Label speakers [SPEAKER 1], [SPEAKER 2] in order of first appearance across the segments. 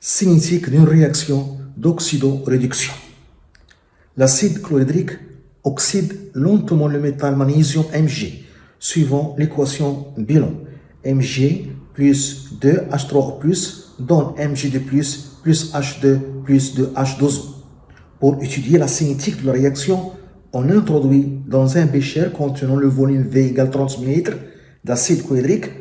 [SPEAKER 1] cinétique d'une réaction d'oxydoréduction. L'acide chlorhydrique oxyde lentement le métal magnésium Mg, suivant l'équation bilan. Mg plus 2H3O+, donne Mg2+, plus H2 plus 2H2O. Pour étudier la cinétique de la réaction, on introduit dans un bécher contenant le volume V égale 30 ml d'acide chlorhydrique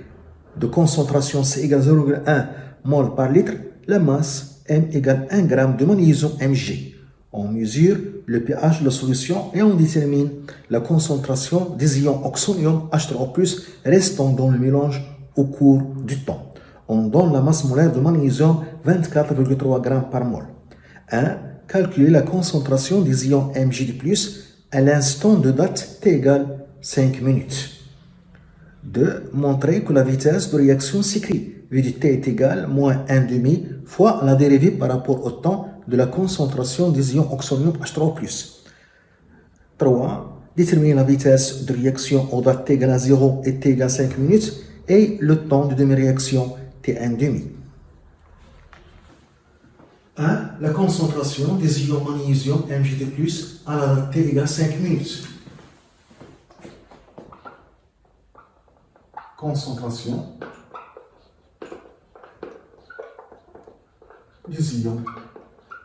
[SPEAKER 1] de concentration C égale 0,1 mol par litre, la masse M égale 1 g de magnésium Mg. On mesure le pH de la solution et on détermine la concentration des ions oxonium H3O+, restant dans le mélange au cours du temps. On donne la masse molaire de magnésium 24,3 g par mol. 1. Calculer la concentration des ions Mg+, à l'instant de date t égale 5 minutes. 2. Montrer que la vitesse de réaction s'écrit V de t est égale moins 1,5 fois la dérivée par rapport au temps de la concentration des ions oxonium H3O+. 3. Déterminer la vitesse de réaction aux dates t égale à 0 et t égale 5 minutes et le temps de demi-réaction t1,5. 1. La concentration des ions magnésium Mg2+, à la date t égale 5 minutes. Concentration des ions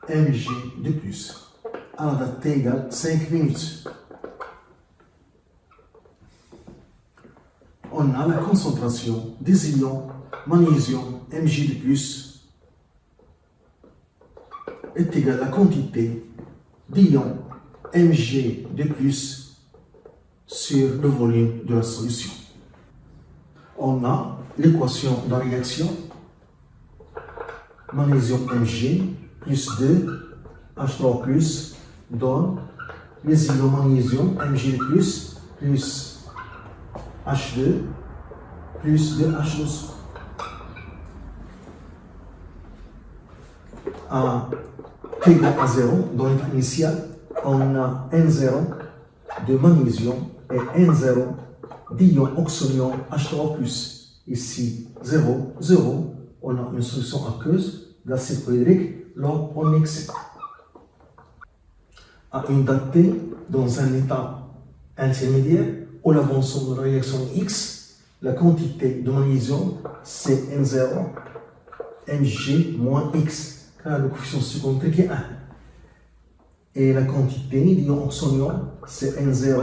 [SPEAKER 1] Mg2+, à la date t égale 5 minutes. On a la concentration des ions magnésium Mg2+, est égale à la quantité d'ions Mg2+, sur le volume de la solution. On a l'équation de la réaction magnésium Mg plus 2 H3O+ donne les ions magnésium Mg+, plus H2 plus 2H2O. À t égale à 0, dans l'état initial, on a N0 de magnésium et N0 d'ion oxonium H3O+. Ici, 0, 0, on a une solution aqueuse d'acide chlorhydrique lors en excès. À une date T, dans un état intermédiaire, où l'avancement de la réaction X, la quantité de magnésium, c'est N0 Mg moins X, car le coefficient stoichiométrique est 1. Et la quantité d'ion oxonium, c'est N0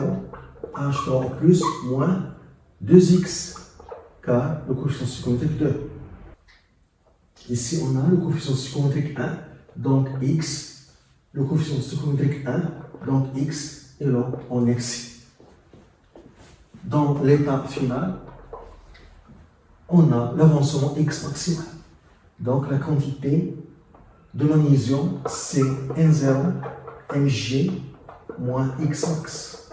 [SPEAKER 1] H3O+ moins 2X, car le coefficient stoichiométrique est 2. Ici, on a le coefficient stoichiométrique 1, donc X, le coefficient stoichiométrique 1, donc X, et là, on excès. Dans l'état final, on a l'avancement X maximal. Donc, la quantité de magnésium, c'est N0 Mg moins X max.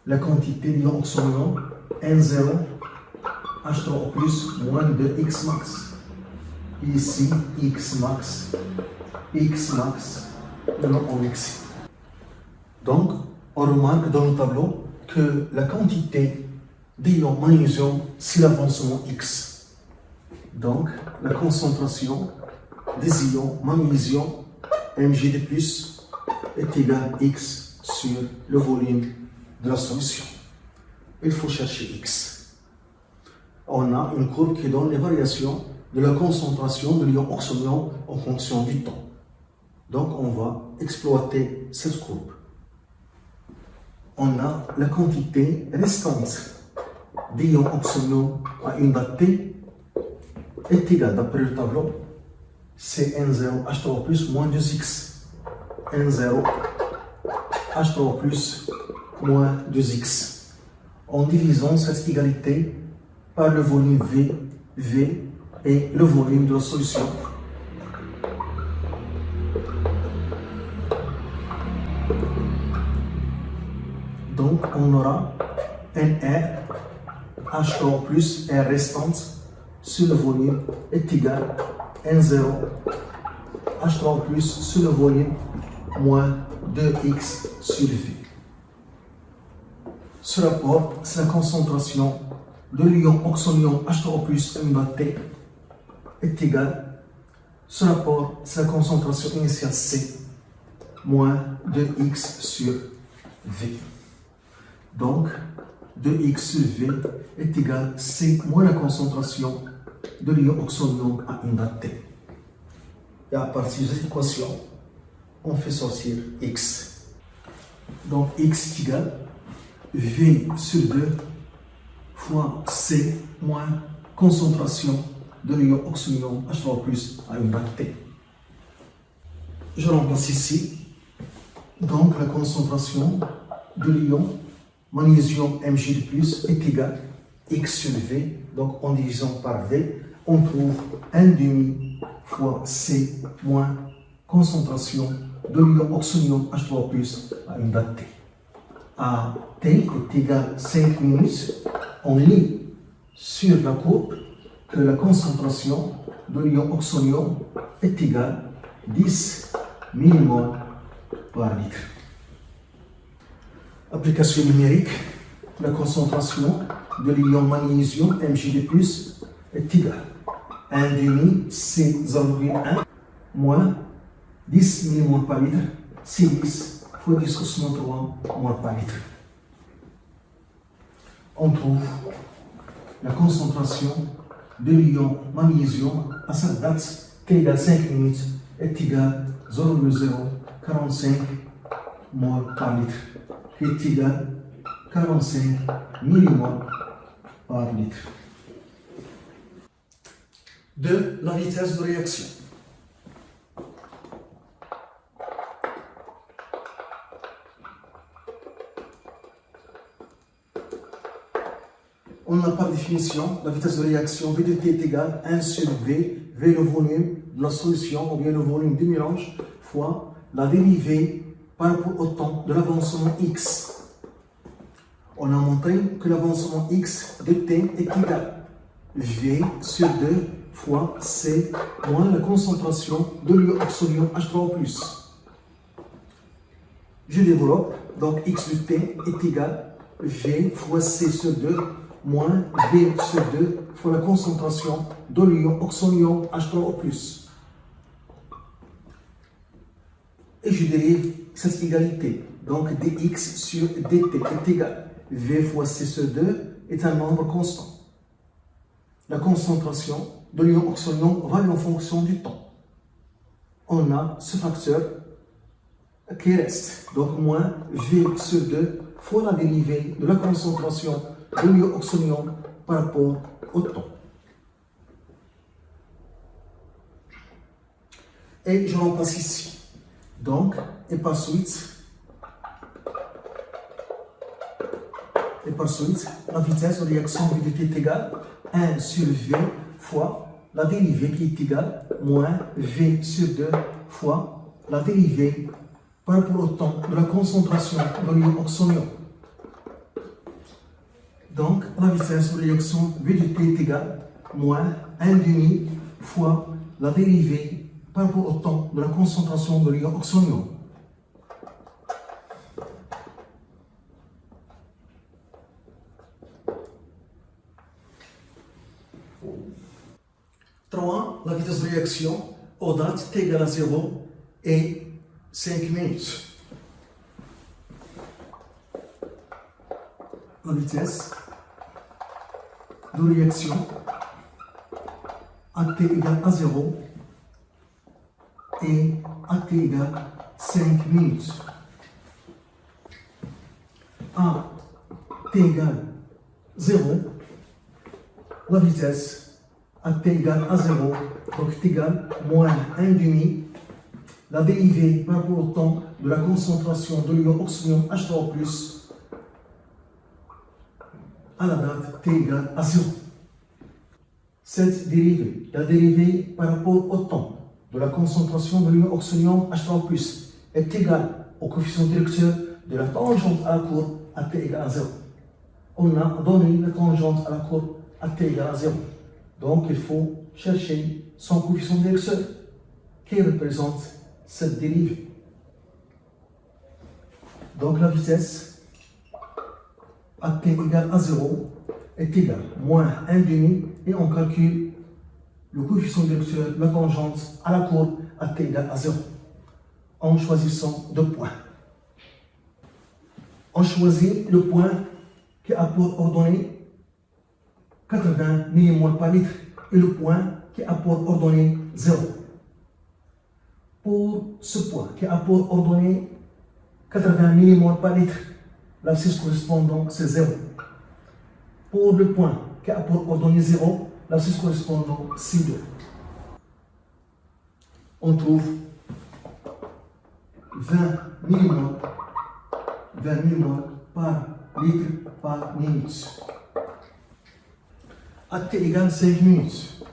[SPEAKER 1] La quantité d'ion oxonium, N0 H3O+ moins 2X max. Ici, X max, et là, on excès. Donc, on remarque dans le tableau que la quantité d'ion magnésium, c'est l'avancement X. Donc, la concentration des ions magnésium Mg2+ est égale à X sur le volume de la solution. Il faut chercher X. On a une courbe qui donne les variations de la concentration de l'ion oxonium en fonction du temps. Donc, on va exploiter cette courbe. On a la quantité restante d'ion oxonium à une date T est égale, d'après le tableau, c'est N0 H3O+ moins 2X. N0 H3O+ moins 2X. En divisant cette égalité par le volume V et le volume de la solution. Donc, on aura NR H3O+ R restante sur le volume est égal à N0 H3O+ sur le volume moins 2X sur V. Ce rapport, c'est la concentration de l'ion oxonium H3O+ à une date T est égal Ce rapport, c'est la concentration initiale C moins 2x sur V. Donc, 2x sur V est égal à C moins la concentration de l'ion oxonium à une date T. Et à partir de cette équation, on fait sortir x. Donc, x est égal à V sur 2 fois C moins concentration de l'ion oxonium H3+ à une date T. Je remplace ici. Donc, la concentration de l'ion magnésium Mg+ est égale à x sur V. Donc, en divisant par V, on trouve 1,5 fois C moins concentration de l'ion oxonium H3+ à une date T. À T est égal à 5 minutes. On lit sur la courbe que la concentration de l'ion oxonium est égale à 10 millimoles par litre. Application numérique, la concentration de l'ion magnésium Mg+ est égale à 1,5 C0,1 moins 10 millimoles par litre, c'est 10 fois 10 au 3 moles par litre. On trouve la concentration de l'ion magnésium à cette date t égale 5 minutes est égale à 0,045 mol par litre, qui est égal à 45 millimoles par litre. De la vitesse de réaction. On n'a pas de définition. La vitesse de réaction V de T est égale à 1 sur V, V le volume de la solution, ou bien le volume du mélange, fois la dérivée par rapport au temps de l'avancement X. On a montré que l'avancement X de T est égal à V sur 2 fois C moins la concentration de l'ion oxonium H3+. Je développe, donc X de T est égal à V fois C sur 2 moins V sur 2 fois la concentration de l'ion oxonium H3O+. Et je dérive cette égalité. Donc dx sur dt est égal à V fois C sur 2 est un nombre constant. La concentration de l'ion oxonium varie en fonction du temps. On a ce facteur qui reste. Donc moins V sur 2 fois la dérivée de la concentration de l'ion oxonium par rapport au temps. Et je remplace ici. Donc, et par suite, la vitesse de réaction V de T est égale à 1 sur V fois la dérivée qui est égale à moins V sur 2 fois la dérivée par rapport au temps de la concentration de l'ion oxonium. Donc, la vitesse de réaction V de T est égale à moins 1,5 fois la dérivée par rapport au temps de la concentration de l'ion oxonium. La vitesse de réaction aux dates t égale à 0 et 5 minutes. La vitesse de réaction à t égale à 0 et à t égale 5 minutes. À t égale 0, la vitesse à t égale à 0, donc t égale moins 1,5, la dérivée par rapport au temps de la concentration de l'ion oxonium H3+, à la date t égale à 0. Cette dérivée, la dérivée par rapport au temps de la concentration de l'ion oxonium H3+, est égale au coefficient directeur de la tangente à la courbe à t égale à 0. On a donné la tangente à la courbe à t égale à 0. Donc, il faut chercher son coefficient directeur qui représente cette dérivée. Donc, la vitesse à t égale à 0 est égale à moins 1,5 et on calcule le coefficient directeur de la tangente à la courbe à t égale à 0 en choisissant deux points. On choisit le point qui a pour ordonnée 80 millimol par litre et le point qui a pour ordonnée 0. Pour ce point qui a pour ordonnée 80 millimol par litre, l'abscisse correspondante c'est 0. Pour le point qui a pour ordonnée 0, l'abscisse correspondante c'est 2. On trouve 20 millimol par litre par minute. À t égale 5 minutes.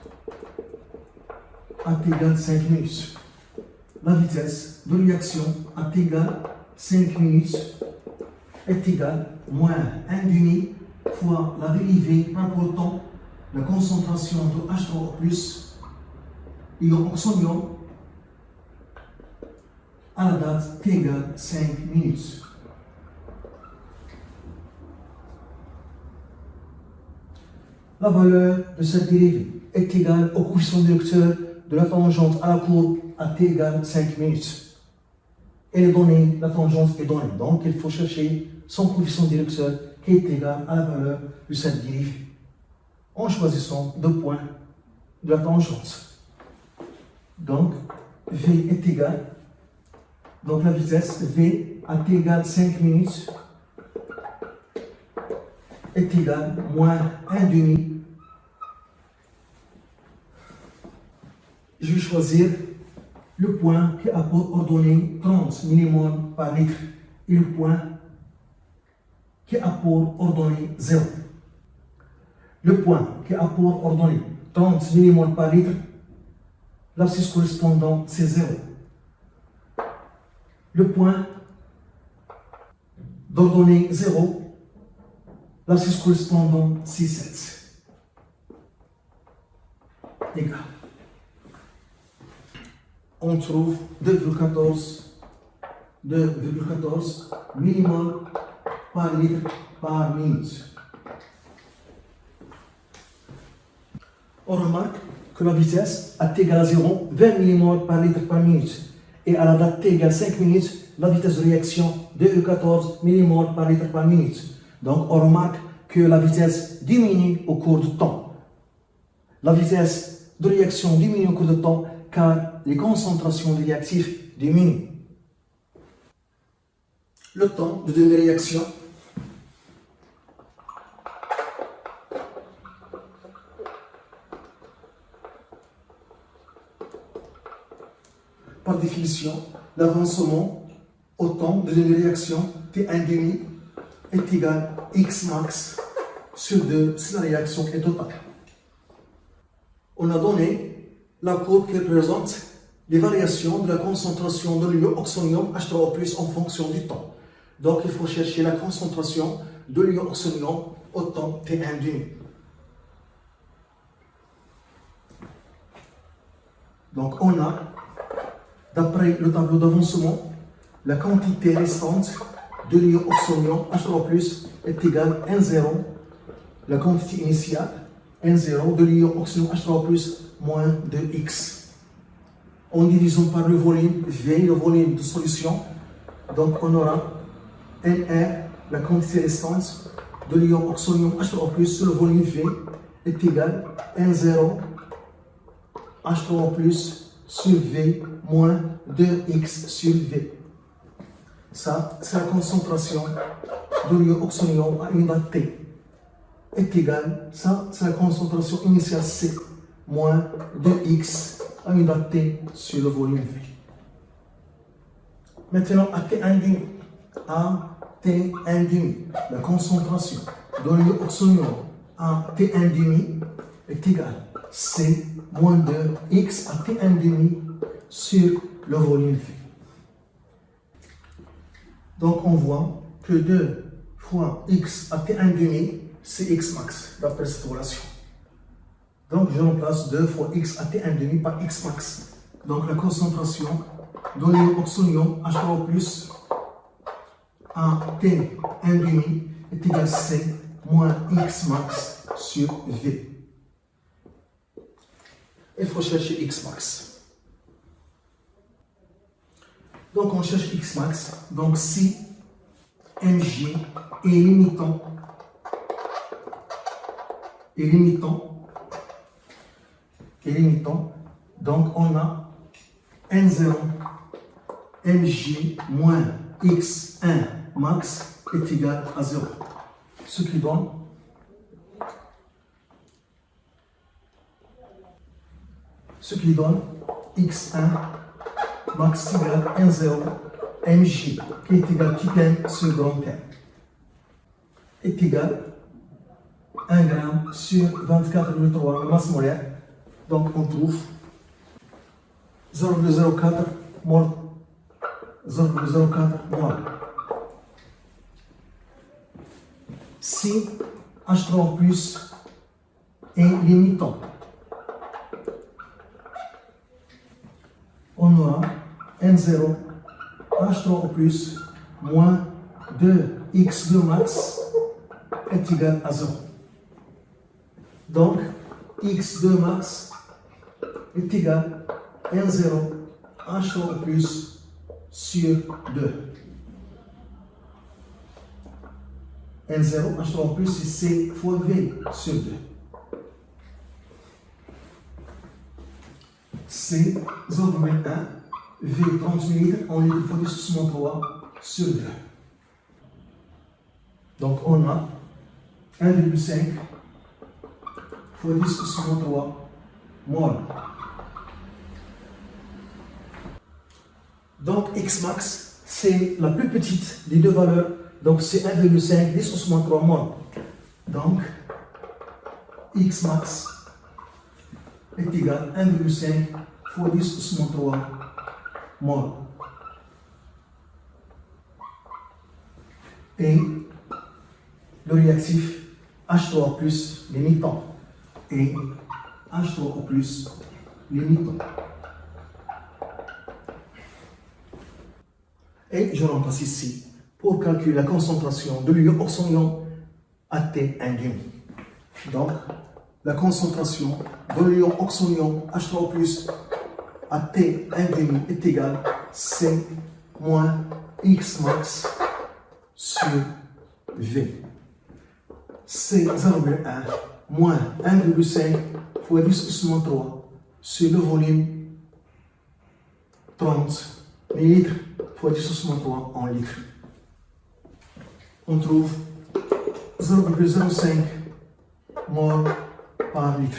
[SPEAKER 1] À t égale 5 minutes. La vitesse de réaction à t égale 5 minutes est égale moins 1,5 fois la dérivée par rapport au temps, la concentration de H3O plus ion oxonium à la date t égale 5 minutes. La valeur de cette dérivée est égale au coefficient directeur de la tangente à la courbe à t égale 5 minutes. Elle est donnée, la tangente est donnée. Donc, il faut chercher son coefficient directeur qui est égal à la valeur de cette dérivée en choisissant deux points de la tangente. Donc, V est égal, donc la vitesse V à t égale 5 minutes est égal à moins 1,5. Je vais choisir le point qui a pour ordonnée 30 millimol par litre et le point qui a pour ordonnée 0. Le point qui a pour ordonnée 30 millimol par litre, l'abscisse correspondante c'est 0. Le point d'ordonnée 0, l'abscisse correspondante c'est 7. Égal. On trouve 2,14 millimol par litre par minute. On remarque que la vitesse à t égale à 0, 20 millimol par litre par minute. Et à la date t égale 5 minutes, la vitesse de réaction 2,14 millimol par litre par minute. Donc on remarque que la vitesse diminue au cours du temps. La vitesse de réaction diminue au cours du temps car les concentrations de réactifs diminuent. Le temps de deux réactions par définition, l'avancement au temps de deux réactions T1,5 est égal à X max sur 2 si la réaction est totale. On a donné la courbe qui représente les variations de la concentration de l'ion oxonium H3O+ en fonction du temps. Donc, il faut chercher la concentration de l'ion oxonium au temps T1,5. Donc, on a, d'après le tableau d'avancement, la quantité restante de l'ion oxonium H3O+ est égale à 1,0. La quantité initiale, 1,0 de l'ion oxonium H3O+ moins 2x. En divisant par le volume V, le volume de solution, donc on aura NR, la quantité restante de l'ion oxonium H3O+ sur le volume V est égal à 1,0 H3O+ sur V moins 2x sur V. Ça, c'est la concentration de l'ion oxonium à une date T. Est égal, ça, c'est la concentration initiale C moins 2x à une date T sur le volume V. Maintenant, à T1,5, la concentration de l'ion oxonium à T1,5 est égale à C moins 2x à T1,5 sur le volume V. Donc, on voit que 2 fois x à T1,5, c'est x max, d'après cette relation. Donc, je remplace 2 fois x à T1,5 par x max. Donc, la concentration de l'ion oxonium H3O+ à T1,5 est égale à C moins x max sur V. il faut chercher X max. Donc on cherche X max. Donc si MJ est limitant, donc on a N0 MJ moins X1 max est égal à 0. Ce qui donne X1 max égale N0 MJ qui est égal petit n sur grand n est égal 1 g sur 24,3 masse molaire. Donc on trouve 0,04 mol. 0,04 mol. Si H3O plus est limitant, on aura N0 H3O plus moins 2X2 max est égal à 0. Donc, X2 max est égal à N0 H3O plus sur 2. N0 H3O plus, c'est C fois V sur 2. C 0,1 V 30 litres en litres fois 10 sur 3 sur 2. Donc on a 1,5 fois 10 sur 3 mol. Donc X max, c'est la plus petite des deux valeurs. Donc c'est 1,5 10 sur 3 mol. Donc X max est égal à 1,5 fois 10 sur 3 mol. Et le réactif H3O plus limitant. Et H3O plus limitant. Et je remplace ici pour calculer la concentration de l'ion oxonium à T1,5. Donc, la concentration de l'ion oxonium H3O plus à T1,5 est égale à C moins X max sur V. C 0,1 moins 1,5 fois 10 sur 3 sur le volume 30 millilitres fois 10 sur 3 en litres. On trouve 0,05 mol par litre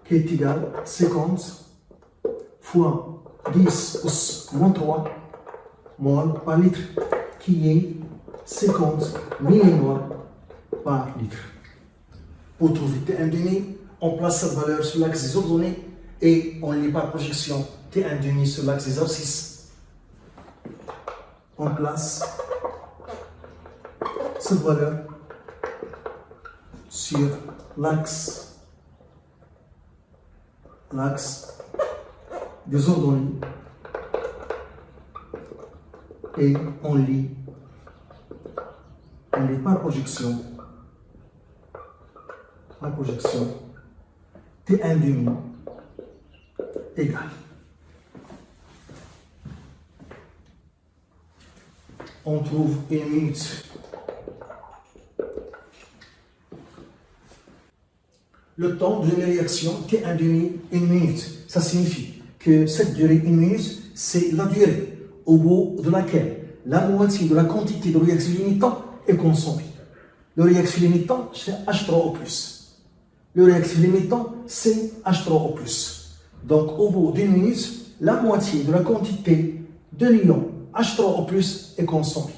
[SPEAKER 1] qui est égal à 50 fois 10 sur 3 mol par litre qui est 50 millimoles par litre. Pour trouver T1,5, on place cette valeur sur l'axe des ordonnées et on lit par projection T1,5 sur l'axe des abscisses. On place cette valeur sur l'axe des ordonnées et on lit par projection T1,5 égale. On trouve une minute. Le temps de la réaction T1,5 une minute. Ça signifie que cette durée, une minute, c'est la durée au bout de laquelle la moitié de la quantité de réactif limitant est consommée. Le réactif limitant, c'est H3O+. Le réactif limitant, c'est H3O+. Donc, au bout d'une minute, la moitié de la quantité de l'ion H3O+, est consommée.